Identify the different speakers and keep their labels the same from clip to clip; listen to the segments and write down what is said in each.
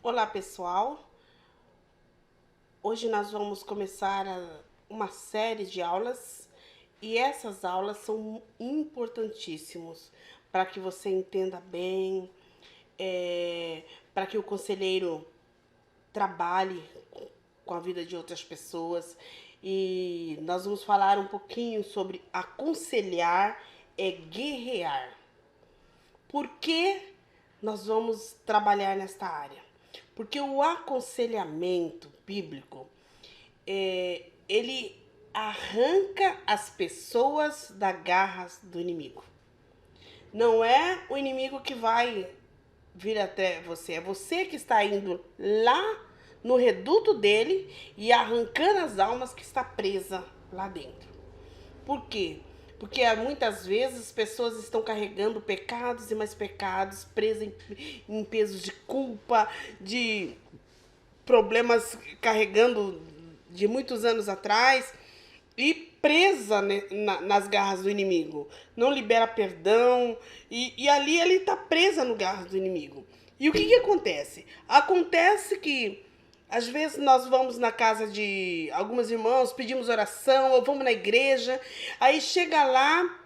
Speaker 1: Olá, pessoal. Hoje nós vamos começar uma série de aulas e essas aulas são importantíssimas para que você entenda bem, para que o conselheiro trabalhe com a vida de outras pessoas. E nós vamos falar um pouquinho sobre aconselhar é guerrear. Por que nós vamos trabalhar nesta área? Porque o aconselhamento bíblico, ele arranca as pessoas das garras do inimigo. Não é o inimigo que vai vir até você, é você que está indo lá no reduto dele e arrancando as almas que está presa lá dentro. Por quê? Porque muitas vezes as pessoas estão carregando pecados e mais pecados, presas em pesos de culpa, de problemas carregando de muitos anos atrás e presa nas garras do inimigo. Não libera perdão e ali ele está presa no garras do inimigo. E o que acontece? Acontece que às vezes nós vamos na casa de alguns irmãos, pedimos oração, ou vamos na igreja, aí chega lá,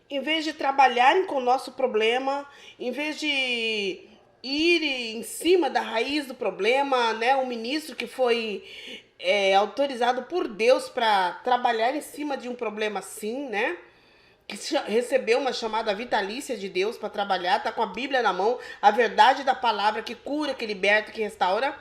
Speaker 1: em vez de trabalharem com o nosso problema, em vez de ir em cima da raiz do problema, né? O ministro que foi autorizado por Deus para trabalhar em cima de um problema assim, né? Que recebeu uma chamada vitalícia de Deus para trabalhar, tá com a Bíblia na mão, a verdade da palavra que cura, que liberta, que restaura.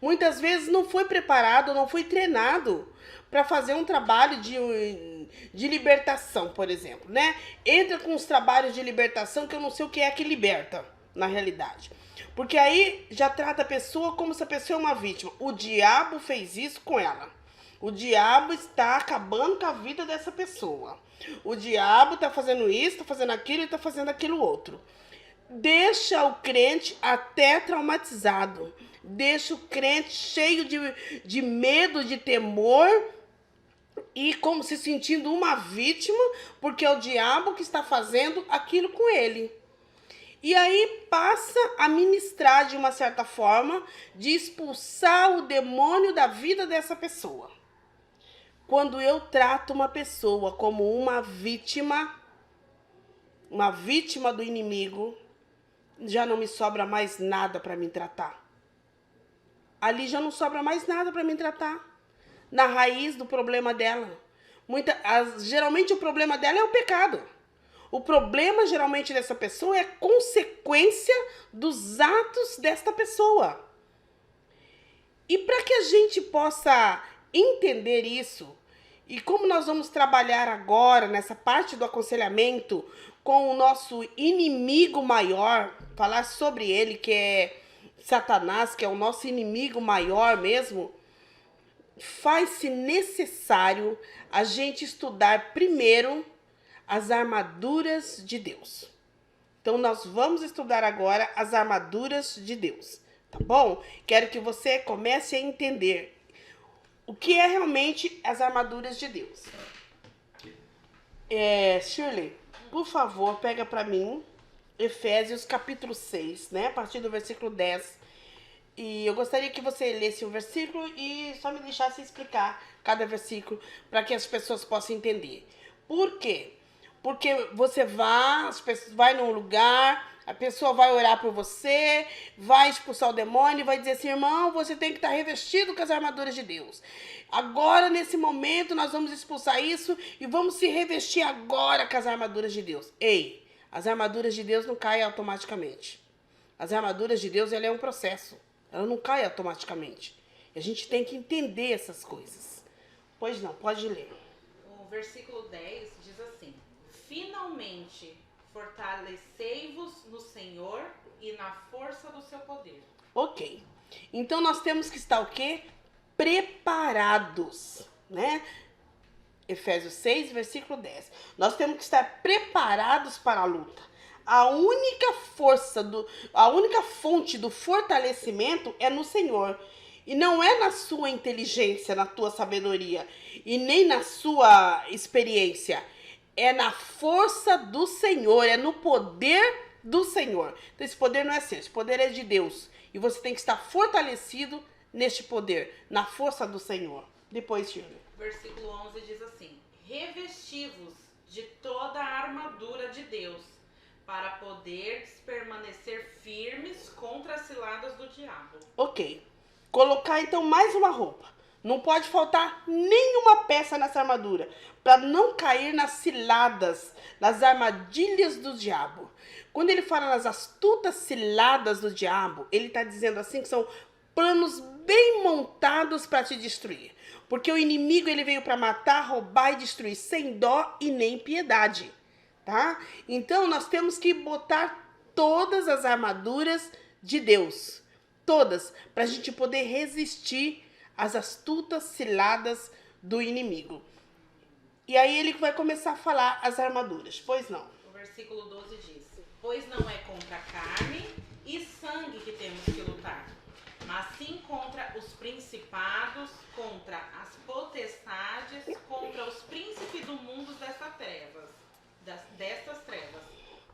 Speaker 1: Muitas vezes não foi preparado, não foi treinado para fazer um trabalho de libertação, por exemplo, né? Entra com os trabalhos de libertação que eu não sei o que é que liberta, na realidade. Porque aí já trata a pessoa como se a pessoa é uma vítima. O diabo fez isso com ela. O diabo está acabando com a vida dessa pessoa. O diabo está fazendo isso, está fazendo aquilo e está fazendo aquilo outro. Deixa o crente até traumatizado. Deixa o crente cheio de medo, de temor e como se sentindo uma vítima, porque é o diabo que está fazendo aquilo com ele. E aí passa a ministrar de uma certa forma, de expulsar o demônio da vida dessa pessoa. Quando eu trato uma pessoa como uma vítima do inimigo, já não me sobra mais nada para me tratar. Ali já não sobra mais nada para me tratar. Na raiz do problema dela. Geralmente o problema dela é o pecado. O problema geralmente dessa pessoa é consequência dos atos desta pessoa. E para que a gente possa entender isso, e como nós vamos trabalhar agora nessa parte do aconselhamento com o nosso inimigo maior, falar sobre ele, que é Satanás, que é o nosso inimigo maior mesmo, faz-se necessário a gente estudar primeiro as armaduras de Deus. Então, nós vamos estudar agora as armaduras de Deus, tá bom? Quero que você comece a entender o que é realmente as armaduras de Deus. Shirley, por favor, pega para mim Efésios capítulo 6, né? A partir do versículo 10. E eu gostaria que você lesse um versículo e só me deixasse explicar cada versículo para que as pessoas possam entender. Por quê? Porque você vai num lugar, a pessoa vai orar por você, vai expulsar o demônio e vai dizer assim, irmão, você tem que estar revestido com as armaduras de Deus. Agora, nesse momento, nós vamos expulsar isso e vamos se revestir agora com as armaduras de Deus. Ei, as armaduras de Deus não caem automaticamente. As armaduras de Deus, ela é um processo. Ela não cai automaticamente. A gente tem que entender essas coisas. Pois não, pode ler.
Speaker 2: O versículo 10 diz assim: finalmente fortalecei-vos no Senhor e na força do seu poder.
Speaker 1: Ok. Então nós temos que estar o quê? Preparados, né? Efésios 6, versículo 10. Nós temos que estar preparados para a luta. A única fonte do fortalecimento é no Senhor. E não é na sua inteligência, na tua sabedoria, e nem na sua experiência. É na força do Senhor, é no poder do Senhor. Então esse poder não é seu, esse poder é de Deus. E você tem que estar fortalecido neste poder, na força do Senhor. Depois, Shirley.
Speaker 2: Versículo 11 diz assim: revesti-vos de toda a armadura de Deus, para poderes permanecer firmes contra as ciladas do diabo.
Speaker 1: Ok. Colocar então mais uma roupa. Não pode faltar nenhuma peça nessa armadura, para não cair nas ciladas, nas armadilhas do diabo. Quando ele fala nas astutas ciladas do diabo, ele está dizendo assim que são planos bem montados para te destruir. Porque o inimigo ele veio para matar, roubar e destruir, sem dó e nem piedade. Tá? Então nós temos que botar todas as armaduras de Deus. Todas, para a gente poder resistir às astutas ciladas do inimigo. E aí ele vai começar a falar as armaduras, pois não.
Speaker 2: O versículo 12 diz: pois não é contra carne e sangue que temos que lutar, mas sim contra os principados, contra as potestades, contra os príncipes do mundo destas trevas,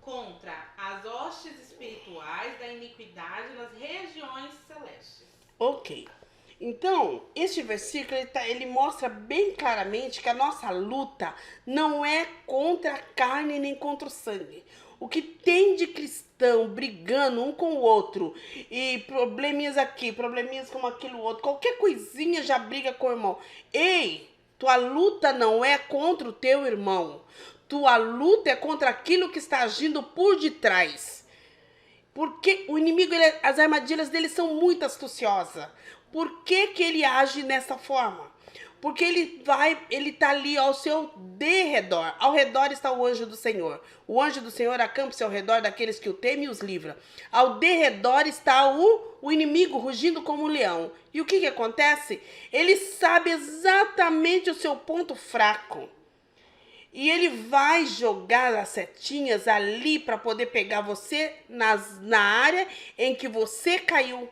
Speaker 2: contra as hostes espirituais da iniquidade nas regiões celestes.
Speaker 1: Ok. Então, este versículo ele mostra bem claramente que a nossa luta não é contra a carne nem contra o sangue. O que tem de cristão brigando um com o outro e probleminhas aqui, probleminhas como aquilo outro, qualquer coisinha já briga com o irmão. Ei, tua luta não é contra o teu irmão. Tua luta é contra aquilo que está agindo por detrás. Porque o inimigo, as armadilhas dele são muito astuciosas. Por que ele age dessa forma? Porque ele está ali ao seu derredor. Ao redor está o anjo do Senhor. O anjo do Senhor acampa-se ao redor daqueles que o temem e os livra. Ao derredor está o inimigo rugindo como um leão. E o que acontece? Ele sabe exatamente o seu ponto fraco. E ele vai jogar as setinhas ali para poder pegar você na área em que você caiu.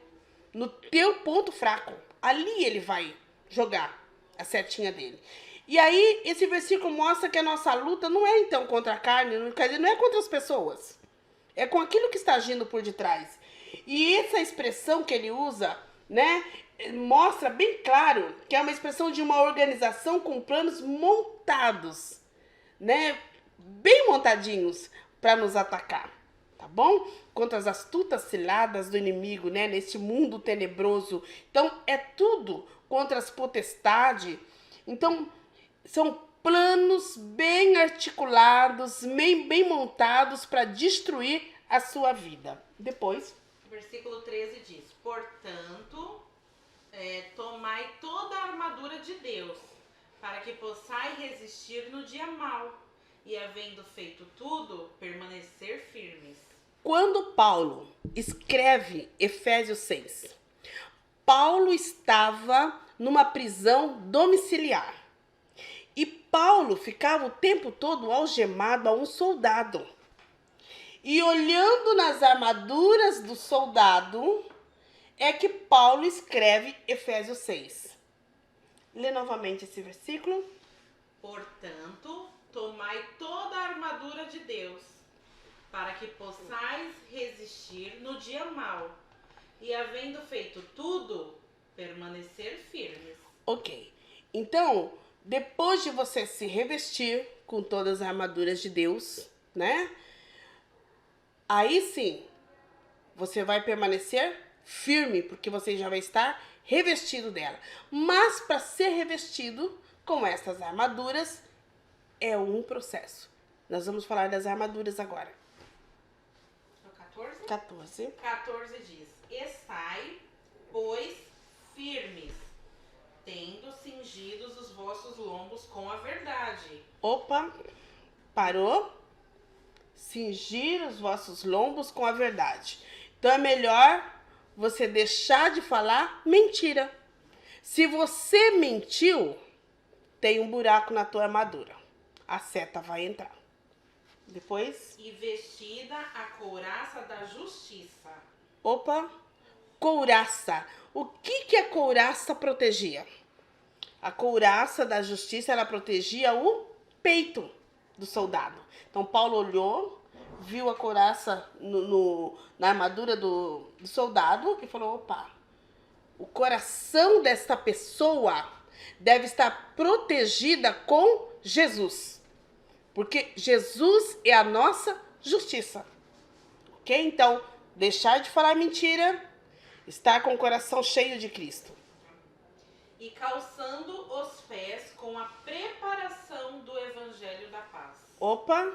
Speaker 1: No teu ponto fraco. Ali ele vai jogar a setinha dele. E aí, esse versículo mostra que a nossa luta não é então contra a carne, não é contra as pessoas. É com aquilo que está agindo por detrás. E essa expressão que ele usa, né, mostra bem claro que é uma expressão de uma organização com planos montados, né, bem montadinhos para nos atacar. Tá bom? Contra as astutas ciladas do inimigo, né? Nesse mundo tenebroso. Então, é tudo contra as potestades. Então, são planos bem articulados, bem montados para destruir a sua vida. Depois.
Speaker 2: Versículo 13 diz: portanto, tomai toda a armadura de Deus, para que possais resistir no dia mau, e havendo feito tudo, permanecer firmes.
Speaker 1: Quando Paulo escreve Efésios 6, Paulo estava numa prisão domiciliar. E Paulo ficava o tempo todo algemado a um soldado. E olhando nas armaduras do soldado, é que Paulo escreve Efésios 6. Lê novamente esse versículo.
Speaker 2: Portanto, tomai toda a armadura de Deus, para que possais resistir no dia mau, e havendo feito tudo, permanecer firmes.
Speaker 1: Ok. Então, depois de você se revestir com todas as armaduras de Deus, né? Aí sim, você vai permanecer firme, porque você já vai estar revestido dela. Mas para ser revestido com essas armaduras, é um processo. Nós vamos falar das armaduras agora. 14
Speaker 2: diz: estai, pois, firmes, tendo cingidos os vossos lombos com a verdade.
Speaker 1: Opa, parou? Cingir os vossos lombos com a verdade. Então é melhor você deixar de falar mentira. Se você mentiu, tem um buraco na tua armadura. A seta vai entrar. Depois.
Speaker 2: E vestida a couraça da justiça.
Speaker 1: Opa, couraça. O que a couraça protegia? A couraça da justiça, ela protegia o peito do soldado. Então, Paulo olhou, viu a couraça na armadura do soldado e falou, opa, o coração desta pessoa deve estar protegida com Jesus. Porque Jesus é a nossa justiça. Ok? Então, deixar de falar mentira, estar com o coração cheio de Cristo.
Speaker 2: E calçando os pés com a preparação do Evangelho da Paz.
Speaker 1: Opa!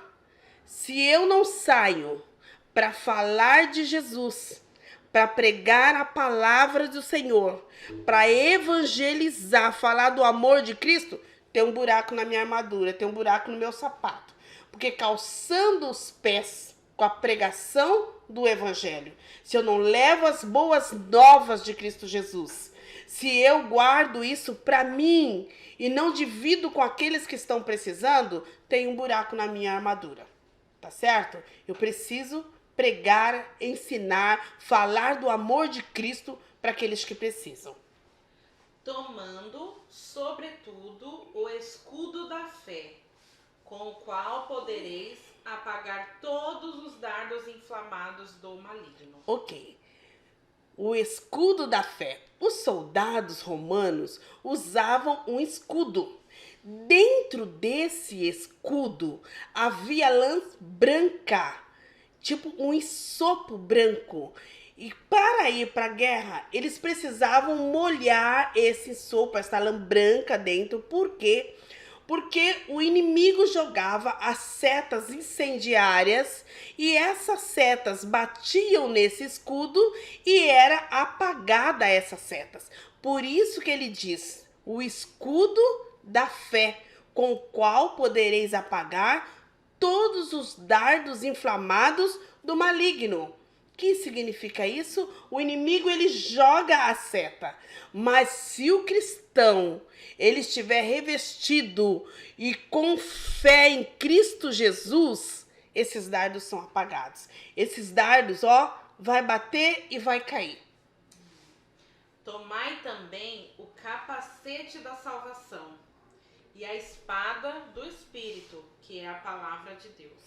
Speaker 1: Se eu não saio para falar de Jesus, para pregar a palavra do Senhor, para evangelizar, falar do amor de Cristo, tem um buraco na minha armadura, tem um buraco no meu sapato. Porque calçando os pés com a pregação do Evangelho, se eu não levo as boas novas de Cristo Jesus, se eu guardo isso para mim e não divido com aqueles que estão precisando, tem um buraco na minha armadura. Tá certo? Eu preciso pregar, ensinar, falar do amor de Cristo para aqueles que precisam.
Speaker 2: Tomando, sobretudo, o escudo da fé, com o qual podereis apagar todos os dardos inflamados do maligno.
Speaker 1: Ok. O escudo da fé. Os soldados romanos usavam um escudo. Dentro desse escudo havia lã branca, tipo um ensopo branco. E para ir para a guerra, eles precisavam molhar esse ensopo, essa lã branca dentro. Por quê? Porque o inimigo jogava as setas incendiárias e essas setas batiam nesse escudo e era apagada essas setas. Por isso que ele diz, o escudo da fé, com o qual podereis apagar todos os dardos inflamados do maligno. O que significa isso? O inimigo, ele joga a seta, mas se o cristão ele estiver revestido e com fé em Cristo Jesus, esses dardos são apagados. Esses dardos, vai bater e vai cair.
Speaker 2: Tomai também o capacete da salvação e a espada do Espírito, que é a palavra de Deus.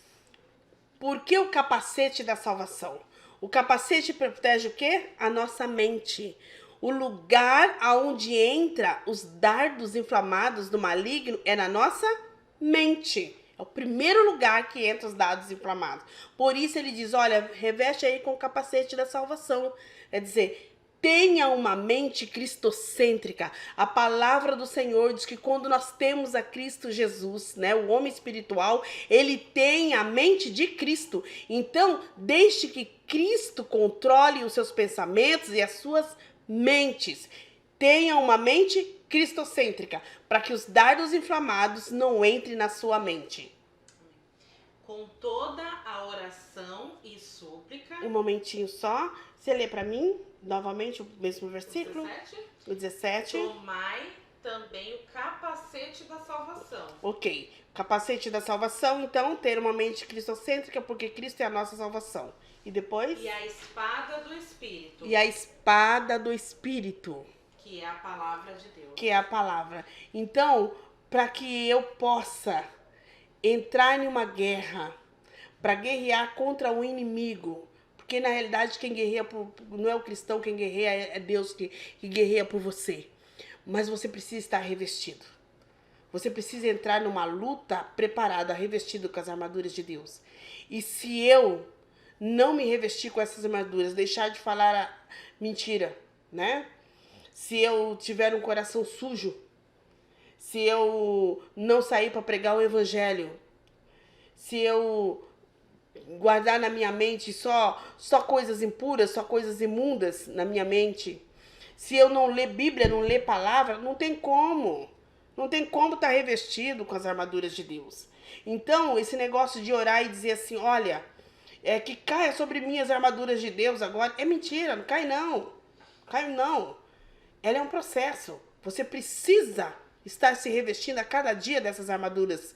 Speaker 1: Por que o capacete da salvação? O capacete protege o quê? A nossa mente. O lugar aonde entra os dardos inflamados do maligno é na nossa mente. É o primeiro lugar que entra os dardos inflamados. Por isso ele diz, olha, reveste aí com o capacete da salvação. Quer dizer, tenha uma mente cristocêntrica. A palavra do Senhor diz que quando nós temos a Cristo Jesus, né, o homem espiritual, ele tem a mente de Cristo. Então, deixe que Cristo controle os seus pensamentos e as suas mentes. Tenha uma mente cristocêntrica, para que os dardos inflamados não entrem na sua mente.
Speaker 2: Com toda a oração e súplica.
Speaker 1: Um momentinho só. Você lê para mim, novamente, o mesmo versículo? O 17.
Speaker 2: Tomai também o capacete da salvação.
Speaker 1: Ok. Capacete da salvação, então, ter uma mente cristocêntrica, porque Cristo é a nossa salvação. E depois?
Speaker 2: E a espada do Espírito.
Speaker 1: E a espada do Espírito.
Speaker 2: Que é a palavra de Deus.
Speaker 1: Que é a palavra. Então, para que eu possa entrar em uma guerra, para guerrear contra o inimigo, porque na realidade quem guerreia não é o cristão, quem guerreia é Deus que guerreia por você. Mas você precisa estar revestido. Você precisa entrar numa luta preparada, revestido com as armaduras de Deus. E se eu não me revestir com essas armaduras, deixar de falar a mentira, né? Se eu tiver um coração sujo, se eu não sair para pregar o evangelho, se eu guardar na minha mente só coisas impuras, só coisas imundas na minha mente, se eu não ler Bíblia, não ler palavra, não tem como. Não tem como estar revestido com as armaduras de Deus. Então, esse negócio de orar e dizer assim, olha, que caia sobre mim as armaduras de Deus agora, é mentira, não cai não. Cai não. Ela é um processo. Você precisa estar se revestindo a cada dia dessas armaduras.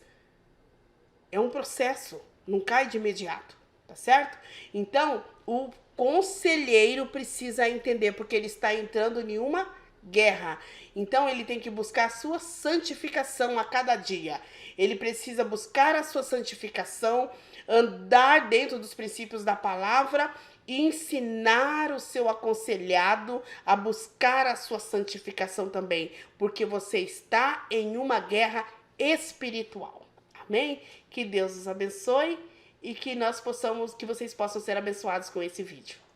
Speaker 1: É um processo. Não cai de imediato. Tá certo? Então, o conselheiro precisa entender, porque ele está entrando em uma guerra. Então, ele tem que buscar a sua santificação a cada dia. Ele precisa buscar a sua santificação, andar dentro dos princípios da palavra e ensinar o seu aconselhado a buscar a sua santificação também, porque você está em uma guerra espiritual. Amém? Que Deus os abençoe e que vocês possam ser abençoados com esse vídeo.